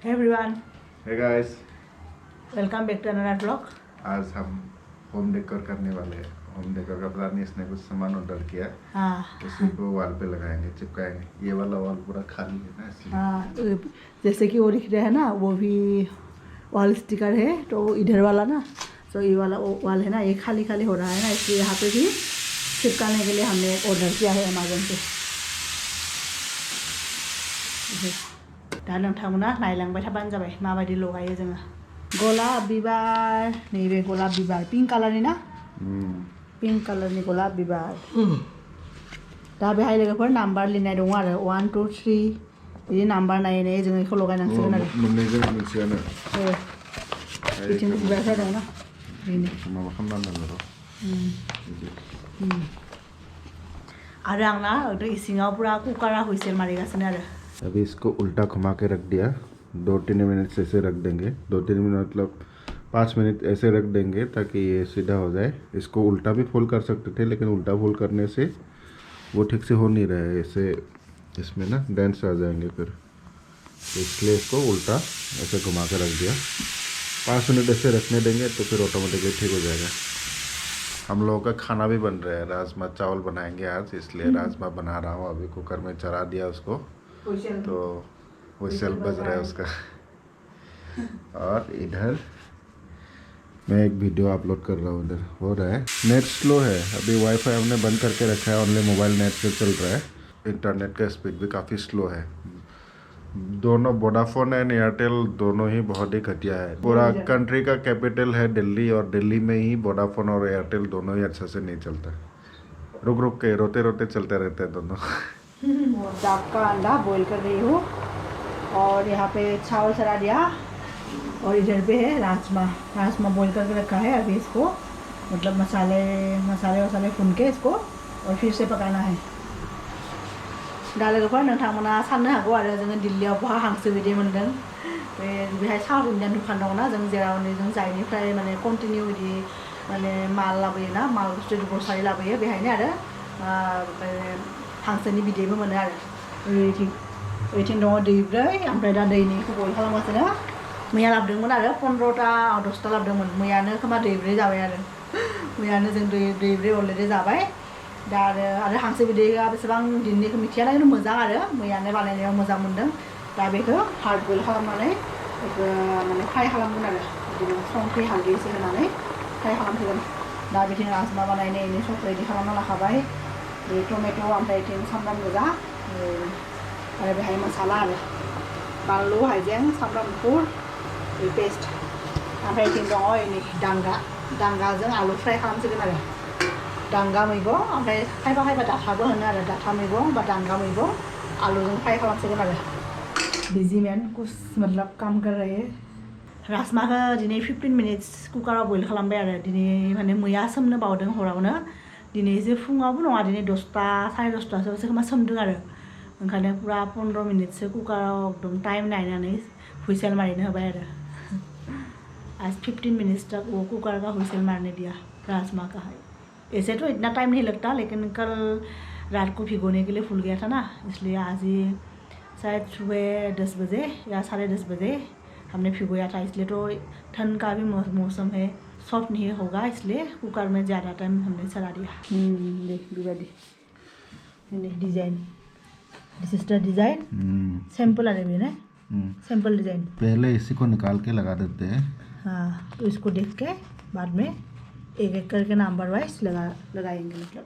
Hey everyone, Hey guys, welcome back to another vlog. आज हम home decor करने वाले हैं। होम डेकोर का प्लान इसने कुछ सामान ऑर्डर किया, उसी को वॉल पे लगाएंगे, चिपकाएंगे। ये वाला वॉल पूरा खाली है ना, इसलिए जैसे कि वो दिख रहा है ना, वो भी वॉल स्टिकर है। तो इधर वाला ना, तो ये वाला वॉल है ना, ये खाली खाली हो रहा है ना, इसलिए यहाँ पे भी चिपकाने के लिए हमने ऑर्डर किया है अमेजन से। दा नोंथांमोना नायलांबाय थाबानो जाबाय माबायदि लगायो जोङो। गलाब बिबार, नैबे गलाब बिबार पिंक कालारनि ना, पिंक कालारनि गलाब बिबार। दा बेहाय लोगोफोर नाम्बार लिरनाय दङ आरो 1 2 3 बिदि नाम्बार नायै नायै जोङो बेखौ लगायनांसिगोन आरो। मोननैजों मोनसेयानो बिथिं बिबारफ्रा दङ ना, बेनो माबा खालामनांगौ आरो आंना इसिङाव पुरा कुकारा हुइसेल मारिगासिनो आरो। अभी इसको उल्टा घुमा के रख दिया, 2-3 मिनट से ऐसे रख देंगे। 2-3 मिनट मतलब 5 मिनट ऐसे रख देंगे ताकि ये सीधा हो जाए। इसको उल्टा भी फोल्ड कर सकते थे, लेकिन उल्टा फोल्ड करने से वो ठीक से हो नहीं रहा है, ऐसे इसमें ना डेंट्स आ जाएंगे फिर, इसलिए इसको उल्टा ऐसे घुमा के रख दिया। 5 मिनट ऐसे रखने देंगे तो फिर ऑटोमेटिकली ठीक हो जाएगा। हम लोगों का खाना भी बन रहा है, राजमा चावल बनाएंगे आज, इसलिए राजमा बना रहा हूँ। अभी कुकर में चढ़ा दिया उसको, तो व्हिसल बज रहा है उसका। और इधर मैं एक वीडियो अपलोड कर रहा हूँ, इधर हो रहा है। नेट स्लो है, अभी वाईफाई हमने बंद करके रखा है, ओनली मोबाइल नेट से चल रहा है। इंटरनेट का स्पीड भी काफ़ी स्लो है। दोनों वोडाफोन एंड एयरटेल दोनों ही बहुत ही घटिया है। पूरा कंट्री का कैपिटल है दिल्ली, और दिल्ली में ही वोडाफोन और एयरटेल दोनों ही अच्छा से नहीं चलता। रुक रुक के रोते रोते चलते रहते हैं दोनों। दाग का अंडा बॉईल कर रही हूँ, और यहाँ पे चावल चढ़ा दिया, और इधर पे है राजमा बॉईल करके रखा है। अभी इसको मतलब मसाले भून के इसको और फिर से पकाना है। दा लोगोफोर नोंथांमोना साननो हागौ आरो जोङो दिल्लीयाव बहा हांसो बिदै मोनदों। बेहाय साउथ इन्डियान दखान दङ ना, जों जेराव जों जायनिफ्राय माने कन्टिनिउ बिदि माने माल लाबोयो ना, माल बुस्थु ग्रसारि लाबोयो, बेहायनो आरो हांसोनि बिदैबो मोनो आरो। ओइथिं दङ दैब्रै, ओमफ्राय दा दैनिखौ बयल खालामगासिनो। मैया लाबोदोंमोन आरो 15टा 10टा लाबोदोंमोन, मैयानो खोमा दैब्रै जाबाय आरो। मैयानो जों दैब्रै अलरेडि जाबाय। दा आरो हांसो बिदैया बेसेबां दिननिखौ मिथिया ना, खिन्थु मोजां आरो मैयानो बानायनायाव मोजां मोनदों। दा बेखौ हार्ड बयल खालामनानै बेखौ माने फ्राय खालामगोन आरो, बिदिनो संख्रि हालदै एसे होनानै फ्राय खालामसिगोन। दा बिथिं राजमा बानायनायनि सब रेडि खालामना लाखाबाय, बे टमेट' ओमफ्राय बिथिं सामब्राम गोजा, आरो बेहाय मसाला आरो बानलु हाइजें सामब्राम गुफुर बे पेस्ट। ओमफ्राय बिथिं दङ दांगाजों आलु फ्राय खालामसिगोन आरो। दांगा मैगं, ओमफ्राय खायफा दाथाबो होनो आरो, दाथा मैगं बा दांगा मैगं आलुजों फ्राय खालामसिगोन आरो। बिजी मैन कुछ मतलब काम कर रहे हैं। राजमाखौ दिनै 15 मिनिट्स कुकाराव बयल खालामबाय आरो। दिनै माने मैया सोमनो बावदों हरावनो, दिनै जे फुङावबो नङा, दिनै 10टा 10:30 खोमा सोमदों आरो। ओंखायनो पुरा 15 मिनिटसो कुकाराव एकदम टाइम नायनानै हुइसेल मारिनो होबाय आरो। आज 15 मिनट्स तक वो कुकर का हुइसेल मारने दिया राजमा का है। ऐसे तो इतना टाइम नहीं लगता, लेकिन कल रात को भिगोने के लिए फूल गया था ना, इसलिए आज ही शायद सुबह 10 बजे या 10:30 बजे हमने भिगोया था। इसलिए तो ठंड का भी मौसम है, सॉफ्ट नहीं होगा, इसलिए कुकर में ज़्यादा टाइम हमने चला दिया। देख design, this is the design, simple है भी ना, सिंपल डिज़ाइन। पहले इसी को निकाल के लगा देते हैं। हाँ, तो इसको देख के बाद में एक एक करके नंबर वाइज लगाएंगे मतलब।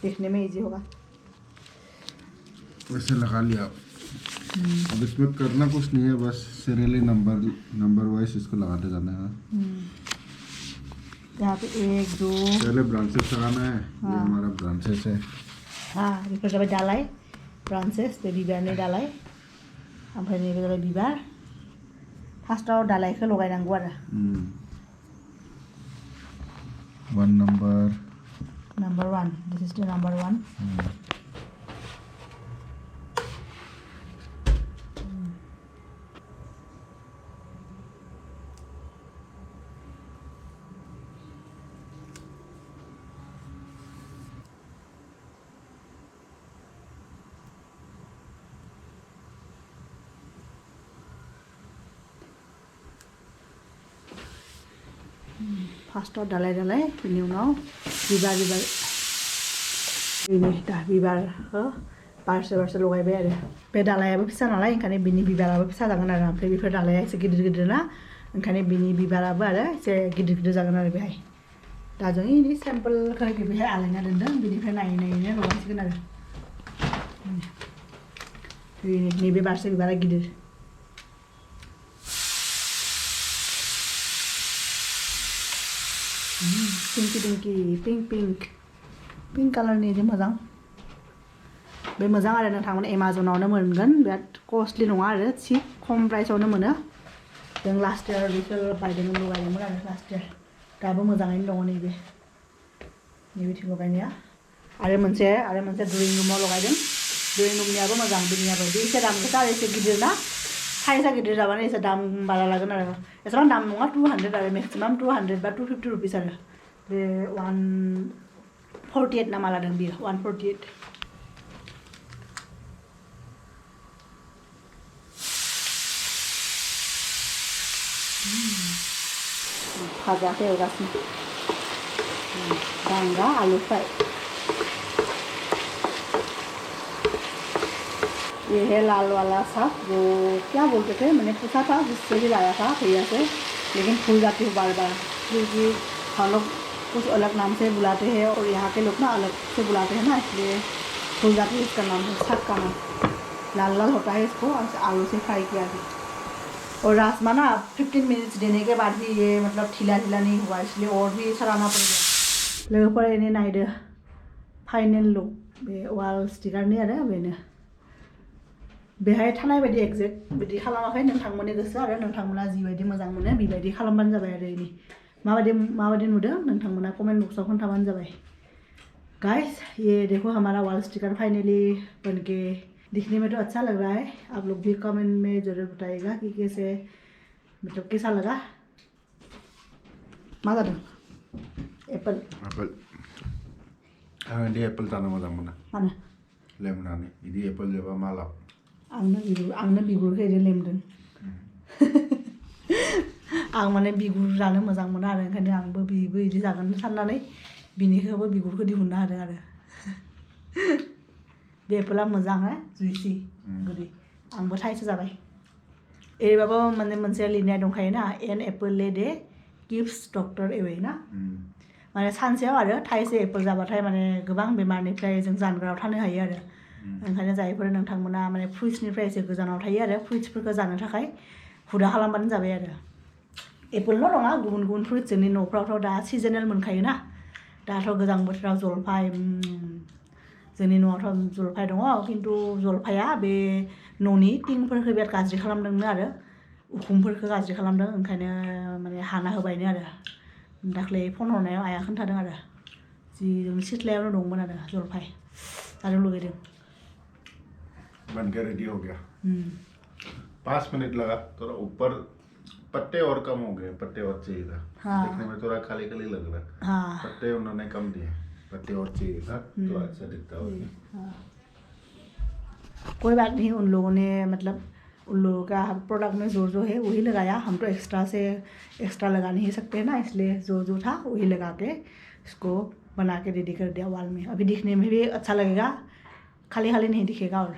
देखने में इजी होगा। वैसे लगा लिया। अब इसमें करना कुछ नहीं है, बस सीरियली नंबर वाइज इसको लगाते जाना है। यहाँ पे 1 2 पहले ब्रांचेस लगाना है। ये हमारा ब्रांचेस है। हाँ, बेफोर जाबाय दालाय, ब्रांचेस, बे बिबारनि दालाय, ओमफ्राय नैबे जाबाय बिबार। फार्स्टआव दालायखौ लगायनांगौ आरो। 1 number 1, this is the number 1। फार्स्टआव दालाय दालाय बिनि उनाव बिबार बिबार बिनि दा बिबारखौ बारसे बारसे लगायबाय आरो बे दालायाबो फिसा नालाय ओंखायनो बिनि बिबाराबो फिसा जागोन आरो ओमफ्राय बेफोर दालाया एसे गिदिर गिदिर ना ओंखायनो बिनि बिबाराबो आरो एसे गिदिर गिदिर जागोन आरो बेहाय दा जों इनि सेम्पोलखौ बेहाय आलायना दोनदों बिनिफ्राय नायै नायैनो लगायसिगोन आरो नैबे बारसे बिबारा गिदिर pinky pinky pink pink pink कालारनि जे मोजां बे मोजां आरो नोंथांमोन एमाजनावनो मोनगोन बिराद कस्टलि नङा आरो चिप खम प्राइसआवनो मोनो जों लास्ट इयार बेखौ बायदोंमोन लगायदोंमोन आरो लास्ट इयार दाबो मोजाङैनो दङ नैबेथिं लगायनाया आरो मोनसे ड्रयिं रुमाव लगायदों ड्रयिं रुमनियाबो मोजां बिनियाबो बे एसे दाम गोसा आरो एसे गिदिर ना साइजआ गिदिर जाबानो एसे दाम बारा लागोन आरो एसेबां दाम नङा 200 आरो मेक्सिमाम 200 बा 250 रुपिस आरो बे 148 नामा लादों बियो 148 भाजाखौ एवगासिनो बांगा आलू फ्राई ये है लाल वाला साग जो क्या बोलते थे मैंने पूछा था जिससे भी लाया था भैया से लेकिन भूल जाती हूँ बार बार क्योंकि हम लोग कुछ अलग नाम से बुलाते हैं और यहाँ के लोग ना अलग से बुलाते हैं ना इसलिए भूल जाती हूँ इसका नाम है साग का नाम लाल लाल होता है इसको आलू से फ्राई किया गया और राजमा ना 15 मिनट्स देने के बाद भी ये मतलब ढीला ढीला नहीं हुआ इसलिए और भी चलाना पड़ गया लोगोफोर एने नायदो फाइनल लुक बे वाल स्टिकारनि आरो बेनो बेहाय थानाय बायदि एक्जेक्ट बिदि खालामाखै नोंथांमोननि गोसो आरो नोंथांमोना जिबायदि मोजां मोनो बेबायदि खालामबानो जाबाय आरो इनि माबायदि नुदों नोंथांमोना कमेन्ट बक्सआव खोन्थाबानो जाबाय गाइस ये देखो हमारा वाल स्टिकर फाइनली बनके दिखने में तो अच्छा लग रहा है आप लोग भी कमेंट में ज़रूर बताइएगा कि कैसे मतलब कैसा लगा मज़ा दो एप्पल आं दे एप्पल जानो मोजां मोनो मानो लेमनानै बिदि एप्पल जाबा मालाब आंनो बिगुरखौ एरै लेमदों आं माने बिगुर जानो मोजां मोनो आरो ओंखायनो आंबो बिबो बिदि जागोन साननानै बिनिखौबो बिगुरखौ दिहुननो हादों आरो बे एप्पला मोजां है जुइसि गोदै आंबो थाइसे जाबाय एरैबाबो माने मोनसे लिरनाय दंखायोना an apple a day keeps doctor away ना माने सानसेयाव आरो थाइसे एप्पल जाबाथाय माने गोबां बेमारनिफ्राय जों जानगाराव थानो हायो आरो ओंखायनो जायफोर नोंथांमोना माने फ्रुइट्सनिफ्राय एसे गोजानाव थायो आरो फ्रुइट्सफोरखौ जानो थाखाय हुदा खालामबानो जाबाय आरो एप्पलल' नङा गुबुन गुबुन फ्रुइट्स जोंनि न'फ्रावथ' दा सिजनेल मोनखायोना दाथ' गोजां बोथोराव जलफाय जोंनि न'आवथ' जलफाय दङ खिन्थु जलफाया बे न'नि टिंफोरखौ बिराद गाज्रि खालामदोंनो आरो उखुमफोरखौ गाज्रि खालामदों ओंखायनो माने हाना होबायनो आरो दाख्लै फन हरनायाव आइया खोन्थादों आरो जि जोंनि सिथ्लायावनो दंमोन आरो जलफाय जानो लुगैदों बनके रेडी हो गया 5 मिनट लगा थोड़ा ऊपर पत्ते और कम हो गए पत्ते और चाहिए था देखने में थोड़ा खाली खाली लग रहा है पत्ते उन्होंने कम दिए पत्ते और चाहिए था तो अच्छा दिखता हो कोई बात नहीं उन लोगों ने मतलब उन लोगों का प्रोडक्ट में जो है वही लगाया हम तो एक्स्ट्रा लगा नहीं सकते हैं ना इसलिए जो था वही लगा के इसको बना के रेडी कर दिया वाल में अभी दिखने में भी अच्छा लगेगा खाली खाली नहीं दिखेगा और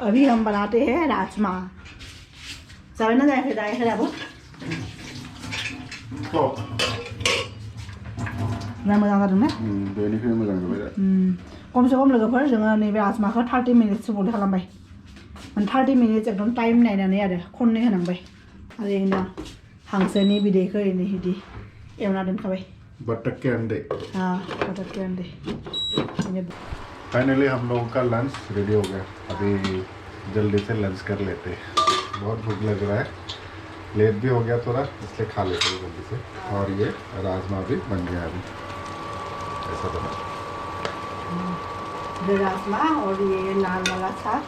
अभी हम बनाते हैं राजमा जाए ना जाए फिर अब ना मोजां जादों ना बेनिफ्राय मोजां जाबाय खमसे खम लोगोफोर जोङो नैबे राजमाखौ 30 मिनिटसो बयल खालामबाय 30 मिनिट्स एकदम टाइम नायनानै आरो खननै होनांबाय आरो इनो हांसोनि बिदैखौ इनो इदि एवना दोनखाबाय बटक के अंडे हाँ बटक के अंडे फाइनली हम लोगों का लंच रेडी हो गया अभी जल्दी से लंच कर लेते हैं बहुत भूख लग रहा है लेट भी हो गया थोड़ा इसलिए खा लेते हैं जल्दी से और ये राजमा भी बन गया अभी ऐसा बना राजमा और ये लाल वाला साग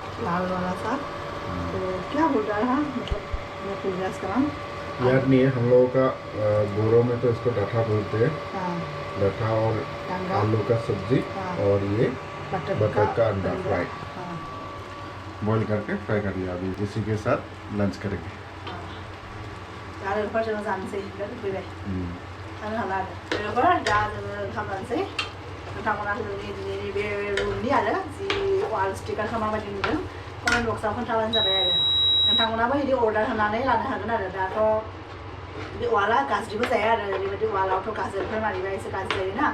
तो क्या बोल रहा है मतलब मैं प्रोग्रेस कराऊँ याद नहीं है हम लोगों का बोरो में तो इसको डठा बोलते हैं डठा और आलू का सब्जी और ये बटर का अंडा फ्राई बॉईल करके फ्राई कर लिया अभी इसी के साथ लंच करेंगे दा लोगोफोर जों जानोसै बिराद फैबाय थानो हाला आरो लोगोफोर दा जोङो ओंखाम जानोसै नोंथांमोना जोंनि दिनैनि बे रुमनि आरो जि वाल स्टिकारखौ माबायदि नुदों कमेन्ट बक्सआव खोन्थाबानो जाबाय आरो नोंथांमोनाबो बिदि अर्डार होनानै लानो हागोन आरो दाथ' बे वाला गाज्रिबो जाया आरो ओरैबायदि वालावथ' गाजोलफोर मारिबा एसे गाज्रि जायोना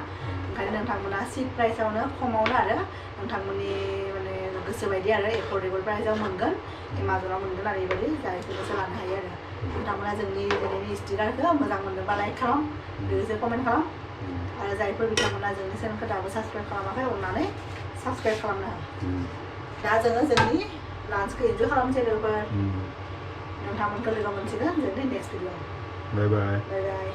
ओंखायनो नोंथांमोना चिप प्राइसआवनो खमावनो आरो नोंथांमोननि माने गोसो बायदि आरो एफर्डेबल प्राइसआव मोनगोन एमाजनाव मोनगोन आरो बेबायदि जायखौ गोसो लानो हायो आरो नोंथांमोना जोंनि दिनैनि स्टिकारखौ मोजां मोनदोंबा लाइक खालाम लोगोसे कमेन्ट खालाम आरो जायफोर बिथांमोना जोंनि चेनेलखौ दाबो साबस्क्राइब खालामाखै अननानै साबस्क्राइब खालामनो हो दा जोङो जोंनि लान्चखौ इन्जय खालामसै लोगोफोर नोंथांमोनखौ लोगो मोनसिगोन जोंनि next video bye bye bye bye